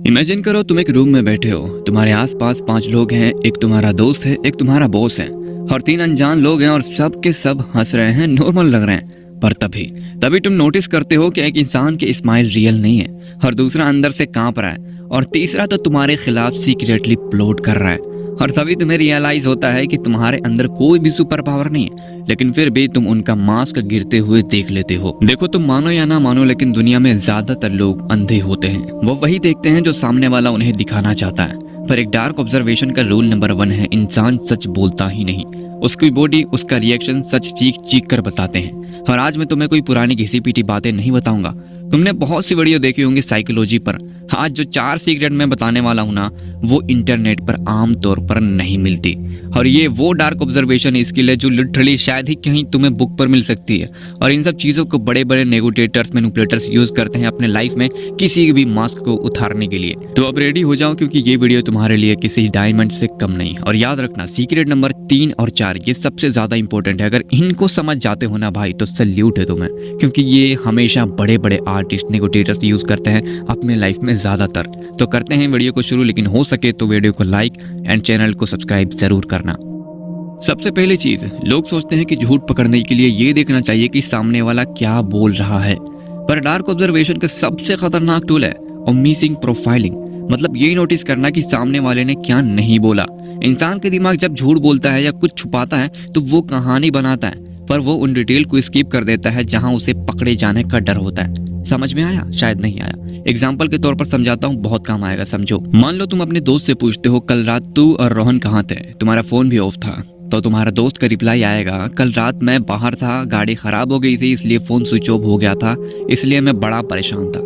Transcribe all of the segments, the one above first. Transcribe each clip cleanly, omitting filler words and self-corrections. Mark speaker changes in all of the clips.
Speaker 1: Imagine करो तुम एक रूम में बैठे हो, तुम्हारे आसपास 5 लोग हैं, एक तुम्हारा दोस्त है, एक तुम्हारा बॉस है और 3 अनजान लोग हैं और सब के सब हंस रहे हैं, नॉर्मल लग रहे हैं। पर तभी तभी तुम नोटिस करते हो कि एक इंसान की स्माइल रियल नहीं है और दूसरा अंदर से कांप रहा है और तीसरा तो तुम्हारे खिलाफ सीक्रेटली प्लॉट कर रहा है। और तभी तुम्हें रियलाइज होता है कि तुम्हारे अंदर कोई भी सुपर पावर नहीं है, लेकिन फिर भी तुम उनका मास्क गिरते हुए देख लेते हो। देखो, तुम मानो या ना मानो, लेकिन दुनिया में ज्यादातर लोग अंधे होते हैं। वो वही देखते हैं जो सामने वाला उन्हें दिखाना चाहता है। पर एक डार्क ऑब्जर्वेशन का रूल नंबर 1 है, इंसान सच बोलता ही नहीं, उसकी बॉडी, उसका रिएक्शन सच चीख चीख कर बताते हैं। और आज मैं तुम्हें कोई पुरानी घिसी पीटी बातें नहीं बताऊंगा। तुमने बहुत सी वीडियो देखी होंगी साइकोलॉजी पर। आज जो 4 सीक्रेट मैं बताने वाला हूं ना, वो इंटरनेट पर आम तौर पर नहीं मिलती। और ये वो डार्क ऑब्जर्वेशन स्किल है जो लिटरली शायद ही कहीं तुम्हें बुक पर मिल सकती है। और इन सब चीज़ों को बड़े बड़े नेगोटिएटर्स, मैनिपुलेटर्स यूज करते हैं अपने लाइफ में किसी भी मास्क को उतारने के लिए। तो अब रेडी हो जाओ, क्योंकि ये वीडियो तुम्हारे लिए किसी डायमंड से कम नहीं। और याद रखना, सीक्रेट नंबर 3 और 4 ये सबसे ज्यादा इंपॉर्टेंट है। अगर इनको समझ जाते हो ना भाई, तो सल्यूट है तुम्हें, क्योंकि ये हमेशा बड़े बड़े आर्टिस्ट, नेगोटिएटर्स यूज करते हैं अपने लाइफ में ज्यादातर। तो करते हैं वीडियो को शुरू, लेकिन हो सके तो वीडियो को लाइक एंड चैनल को सब्सक्राइब जरूर करना। सबसे पहली चीज, लोग सोचते हैं कि झूठ पकड़ने के लिए ये देखना चाहिए कि सामने वाला क्या बोल रहा है। पर डार्क ऑब्जर्वेशन का सबसे खतरनाक टूल है ओमिसिंग प्रोफाइलिंग। मतलब ये नोटिस करना कि सामने वाले ने क्या नहीं बोला। इंसान के दिमाग जब झूठ बोलता है या कुछ छुपाता है तो वो कहानी बनाता है, पर वो उन डिटेल को स्किप कर देता है जहां उसे पकड़े जाने का डर होता है। समझ में आया? शायद नहीं आया। एग्जाम्पल के तौर पर समझाता हूँ, बहुत काम आएगा। समझो, मान लो तुम अपने दोस्त से पूछते हो कल रात तू और रोहन कहाँ थे, तुम्हारा फोन भी ऑफ था। तो तुम्हारा दोस्त का रिप्लाई आएगा, कल रात मैं बाहर था, गाड़ी खराब हो गई थी इसलिए फोन स्विच ऑफ हो गया था, इसलिए मैं बड़ा परेशान था।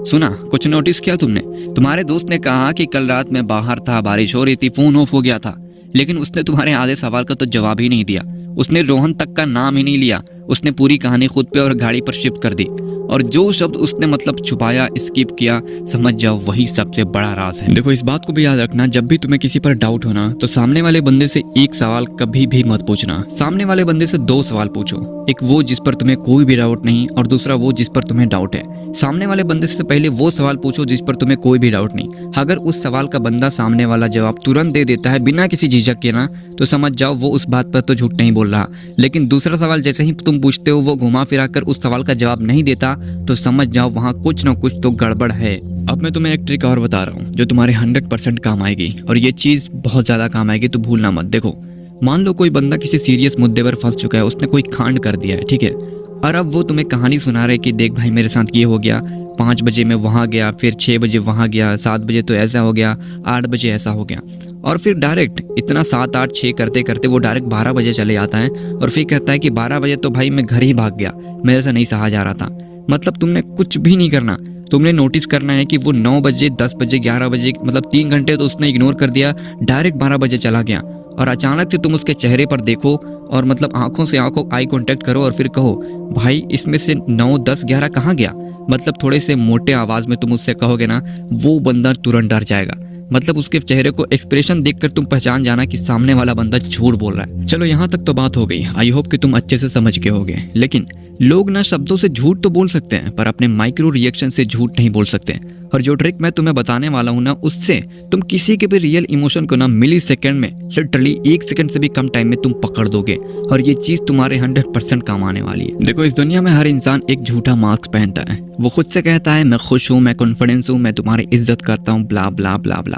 Speaker 1: सुना? कुछ नोटिस किया तुमने? तुम्हारे दोस्त ने कहा कि कल रात मैं बाहर था, बारिश हो रही थी, फोन ऑफ हो गया था, लेकिन उसने तुम्हारे आधे सवाल का तो जवाब ही नहीं दिया। उसने रोहन तक का नाम ही नहीं लिया। उसने पूरी कहानी खुद पे और गाड़ी पर शिफ्ट कर दी। और जो शब्द उसने मतलब छुपाया, स्किप किया, समझ जाओ वही सबसे बड़ा राज है। देखो, इस बात को भी याद रखना, जब भी तुम्हें किसी पर डाउट हो ना, तो सामने वाले बंदे से एक सवाल कभी भी मत पूछना। सामने वाले बंदे से 2 सवाल पूछो, एक वो जिस पर तुम्हें कोई भी डाउट नहीं और दूसरा वो जिस पर तुम्हें डाउट है। सामने वाले बंदे से पहले वो सवाल पूछो जिस पर तुम्हें कोई भी डाउट नहीं। अगर उस सवाल का बंदा सामने वाला जवाब तुरंत दे देता है बिना किसी झिझक के ना, तो समझ जाओ वो उस बात पर तो झूठ नहीं बोल रहा। लेकिन दूसरा सवाल जैसे ही तुम पूछते हो, वो घुमा फिरा कर उस सवाल का जवाब नहीं देता, तो समझ जाओ वहाँ कुछ ना कुछ तो गड़बड़ है। अब मैं तुम्हें एक ट्रिक और बता रहा हूँ जो तुम्हारे 100% काम आएगी, और ये चीज बहुत ज्यादा काम आएगी, तो भूलना मत। देखो, मान लो कोई बंदा किसी सीरियस मुद्दे पर फंस चुका है, उसने कोई कांड कर दिया है, ठीक है, और अब वो तुम्हें कहानी सुना रहे कि देख भाई मेरे साथ ये हो गया, 5 बजे मैं वहाँ गया, फिर 6 बजे वहाँ गया, 7 बजे तो ऐसा हो गया, 8 बजे ऐसा हो गया। और फिर डायरेक्ट इतना 7, 8, 6 करते करते वो डायरेक्ट 12 बजे चले जाता है और फिर कहता है कि 12 बजे तो भाई मैं घर ही भाग गया, मेरे से नहीं सहा जा रहा था। मतलब तुमने कुछ भी नहीं करना, तुमने नोटिस करना है कि वो 9 बजे, 10 बजे, 11 बजे, मतलब 3 घंटे तो उसने इग्नोर कर दिया, डायरेक्ट 12 बजे चला गया। और अचानक से तुम उसके चेहरे पर देखो और मतलब आंखों से आंखों आई कांटेक्ट करो और फिर कहो, भाई इसमें से 9, 10, 11 कहाँ गया? मतलब थोड़े से मोटे आवाज में तुम उससे कहोगे ना, वो बंदा तुरंत डर जाएगा। मतलब उसके चेहरे को एक्सप्रेशन देखकर तुम पहचान जाना कि सामने वाला बंदा झूठ बोल रहा है। चलो, यहाँ तक तो बात हो गई। आई होप कि तुम अच्छे से समझ गए होगे। लेकिन लोग ना शब्दों से झूठ तो बोल सकते हैं, पर अपने माइक्रो रिएक्शन से झूठ नहीं बोल सकते। और जो ट्रिक मैं तुम्हें बताने वाला हूँ ना, उससे तुम किसी के भी रियल इमोशन को ना मिली सेकेंड में, लिटरली 1 सेकंड से भी कम टाइम में तुम पकड़ दोगे। और ये चीज तुम्हारे 100% काम आने वाली है। देखो, इस दुनिया में हर इंसान एक झूठा मास्क पहनता है। वो खुद से कहता है मैं खुश हूँ, मैं कॉन्फिडेंस हूँ, मैं तुम्हारी इज्जत करता हूँ, ब्ला ब्ला ब्ला ब्ला।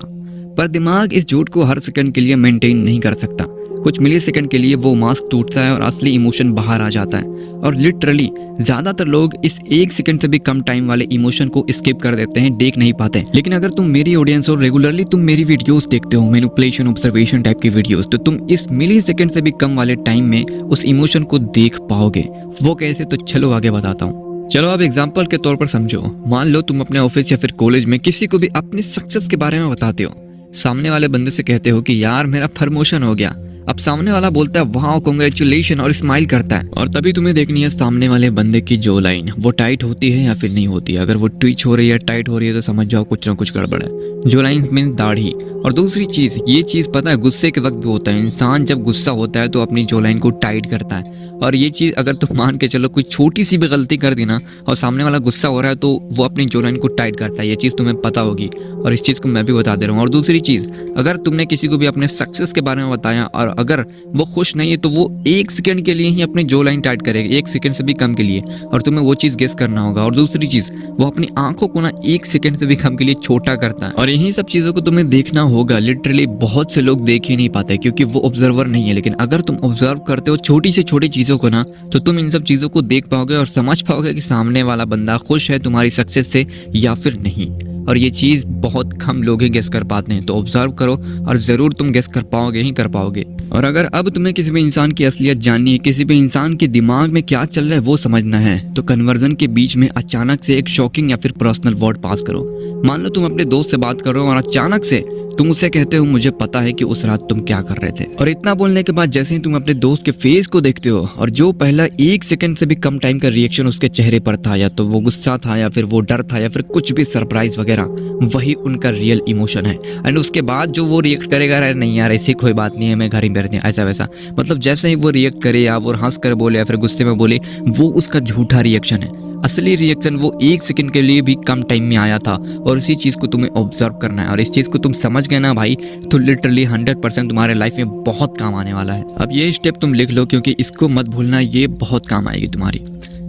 Speaker 1: पर दिमाग इस झूठ को हर सेकंड के लिए मेंटेन नहीं कर सकता। कुछ मिली सेकंड के लिए वो मास्क टूटता है और असली इमोशन बाहर आ जाता है। और लिटरली ज्यादातर लोग इस 1 सेकंड से भी कम टाइम वाले इमोशन को स्किप कर देते हैं, देख नहीं पाते। लेकिन अगर तुम मेरी ऑडियंस हो, रेगुलरली तुम मेरी वीडियोस देखते हो, मैनिपुलेशन, ऑब्जर्वेशन टाइप की वीडियोस, तो तुम इस मिली सेकंड से भी कम वाले टाइम में उस इमोशन को देख पाओगे। वो कैसे? तो चलो आगे बताता हूँ। चलो, अब एग्जाम्पल के तौर पर समझो। मान लो तुम अपने ऑफिस या फिर कॉलेज में किसी को भी अपनी सक्सेस के बारे में बताते हो। सामने वाले बंदे से कहते हो कि यार मेरा प्रमोशन हो गया। अब सामने वाला बोलता है वाह कांग्रेचुलेशन और स्माइल करता है, और तभी तुम्हें देखनी है सामने वाले बंदे की जो लाइन वो टाइट होती है या फिर नहीं होती है। अगर वो ट्विच हो रही है, टाइट हो रही है, तो समझ जाओ कुछ ना कुछ गड़बड़ है। जो लाइन मीन दाढ़ी। और दूसरी चीज, ये चीज पता है गुस्से के वक्त भी होता है। इंसान जब गुस्सा होता है तो अपनी जो लाइन को टाइट करता है, और ये चीज अगर तुम मान के चलो कोई छोटी सी भी गलती कर दी ना और सामने वाला गुस्सा हो रहा है तो वो अपनी जो लाइन को टाइट करता है। ये चीज तुम्हें पता होगी और इस चीज को मैं भी बता दे रहा हूँ। और दूसरी चीज, अगर तुमने किसी को भी अपने सक्सेस के बारे में बताया और अगर वो खुश नहीं है तो वो 1 सेकंड के लिए ही अपनी जो लाइन टाइट करेगा, 1 सेकंड से भी कम के लिए, और तुम्हें वो चीज गेस करना होगा। और दूसरी चीज, वो अपनी आंखों को ना 1 सेकंड से भी कम के लिए छोटा करता है, और यही सब चीजों को तुम्हें देखना होगा। लिटरली बहुत से लोग देख ही नहीं पाते क्योंकि वो ऑब्जर्वर नहीं है, लेकिन अगर तुम ऑब्जर्व करते हो छोटी से छोटी चीजों को ना, तो तुम इन सब चीजों को देख पाओगे और समझ पाओगे कि सामने वाला बंदा खुश है तुम्हारी सक्सेस से या फिर नहीं। और ये चीज बहुत कम लोग ही गेस कर पाते हैं। तो ऑब्जर्व करो और जरूर तुम गेस कर पाओगे ही कर पाओगे। और अगर अब तुम्हें किसी भी इंसान की असलियत जाननी है, किसी भी इंसान के दिमाग में क्या चल रहा है वो समझना है, तो कन्वर्जन के बीच में अचानक से एक शॉकिंग या फिर पर्सनल वर्ड पास करो। मान लो तुम अपने दोस्त से बात कर रहे हो और अचानक से तुम उससे कहते हो मुझे पता है कि उस रात तुम क्या कर रहे थे। और इतना बोलने के बाद जैसे ही तुम अपने दोस्त के फेस को देखते हो और जो पहला 1 सेकंड से भी कम टाइम का रिएक्शन उसके चेहरे पर था, या तो वो गुस्सा था या फिर वो डर था या फिर कुछ भी सरप्राइज वगैरह, वही उनका रियल इमोशन है। एंड उसके बाद जो वो रिएक्ट करेगा, अरे नहीं यार ऐसी कोई बात नहीं है, मैं घर ही बैठती हूँ, ऐसा वैसा, मतलब जैसे ही वो रिएक्ट करे या वो हंस कर बोले या फिर गुस्से में बोले, वो उसका झूठा रिएक्शन है। असली रिएक्शन वो 1 सेकंड के लिए भी कम टाइम में आया था। और इसी चीज को तुम्हें ऑब्जर्व करना है, और इस चीज को तुम समझ गए ना भाई, तो लिटरली 100% तुम्हारे लाइफ में बहुत काम आने वाला है। अब ये स्टेप तुम लिख लो क्योंकि इसको मत भूलना, ये बहुत काम आएगी तुम्हारी।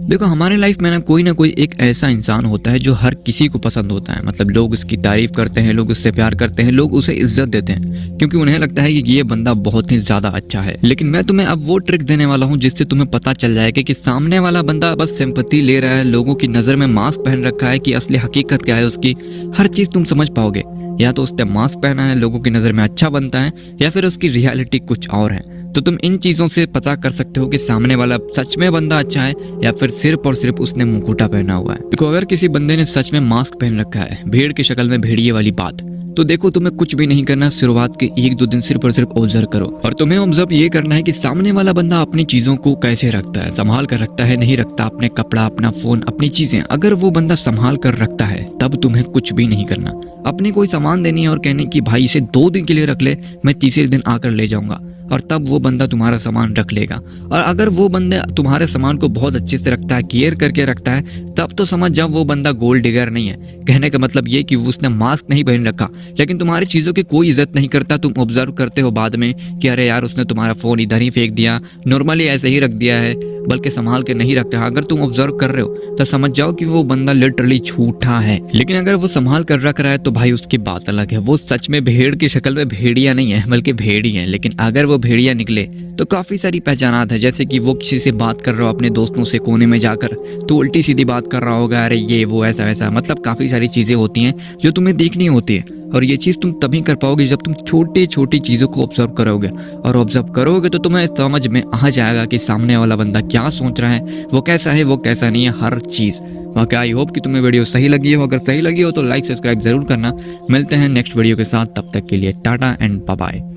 Speaker 1: देखो हमारे लाइफ में ना कोई एक ऐसा इंसान होता है जो हर किसी को पसंद होता है। मतलब लोग उसकी तारीफ करते हैं, लोग उससे प्यार करते हैं, लोग उसे इज्जत देते हैं क्योंकि उन्हें लगता है कि ये बंदा बहुत ही ज्यादा अच्छा है। लेकिन मैं तुम्हें अब वो ट्रिक देने वाला हूँ जिससे तुम्हें पता चल जाएगा कि सामने वाला बंदा बस सिंपैथी ले रहा है, लोगों की नजर में मास्क पहन रखा है, कि असली हकीकत क्या है उसकी हर चीज तुम समझ पाओगे। या तो उसने मास्क पहना है, लोगों की नजर में अच्छा बनता है, या फिर उसकी रियलिटी कुछ और है। तो तुम इन चीजों से पता कर सकते हो कि सामने वाला सच में बंदा अच्छा है या फिर सिर्फ और सिर्फ उसने मुकुटा पहना हुआ है। देखो अगर किसी बंदे ने सच में मास्क पहन रखा है, भेड़ की शक्ल में भेड़िए वाली बात, तो देखो तुम्हें कुछ भी नहीं करना, शुरुआत के 1-2 दिन सिर्फ और सिर्फ ऑब्जर्व करो। और तुम्हें ऑब्जर्व ये करना है कि सामने वाला बंदा अपनी चीजों को कैसे रखता है, संभाल कर रखता है, नहीं रखता, अपने कपड़ा, अपना फोन, अपनी चीजें। अगर वो बंदा संभाल कर रखता है तब तुम्हें कुछ भी नहीं करना। अपनी कोई सामान देनी है और कहने की भाई इसे 2 दिन के लिए रख ले, मैं तीसरे दिन आकर ले जाऊंगा, और तब वो बंदा तुम्हारा सामान रख लेगा। और अगर वो बंदा तुम्हारे सामान को बहुत अच्छे से रखता है, केयर करके रखता है, तब तो समझ जाओ वो बंदा गोल्ड डिगर नहीं है। कहने का मतलब ये कि उसने मास्क नहीं पहन रखा लेकिन तुम्हारी चीजों की कोई इज्जत नहीं करता। तुम ऑब्जर्व करते हो बाद में कि अरे यार उसने तुम्हारा फोन इधर ही फेंक दिया, नॉर्मली ऐसे ही रख दिया है, बल्कि संभाल के नहीं रखता। अगर तुम ऑब्जर्व कर रहे हो तो समझ जाओ कि वो बंदा लिटरली झूठा है। लेकिन अगर वो संभाल कर रख रहा है तो भाई उसकी बात अलग है, वो सच में भेड़ की शक्ल में भेड़िया नहीं है बल्कि भेड़ी है। लेकिन अगर वो भेड़िया निकले तो काफी सारी पहचानात है, जैसे कि वो किसी से बात कर रहा हो अपने दोस्तों से कोने में जाकर, तो उल्टी सीधी बात कर रहा होगा, अरे ये वो ऐसा वैसा, मतलब काफी सारी चीजें होती हैं जो तुम्हें देखनी होती है। और ये चीज तुम तभी कर पाओगे जब तुम छोटी छोटी चीजों को ऑब्जर्व करोगे, और ऑब्जर्व करोगे तो तुम्हें समझ में आ जाएगा कि सामने वाला बंदा क्या सोच रहा है, वो कैसा है, वो कैसा नहीं है, हर चीज। ओके, आई होप कि तुम्हें वीडियो सही लगी हो। अगर सही लगी हो तो लाइक सब्सक्राइब जरूर करना। मिलते हैं नेक्स्ट वीडियो के साथ, तब तक के लिए टाटा एंड बाय बाय।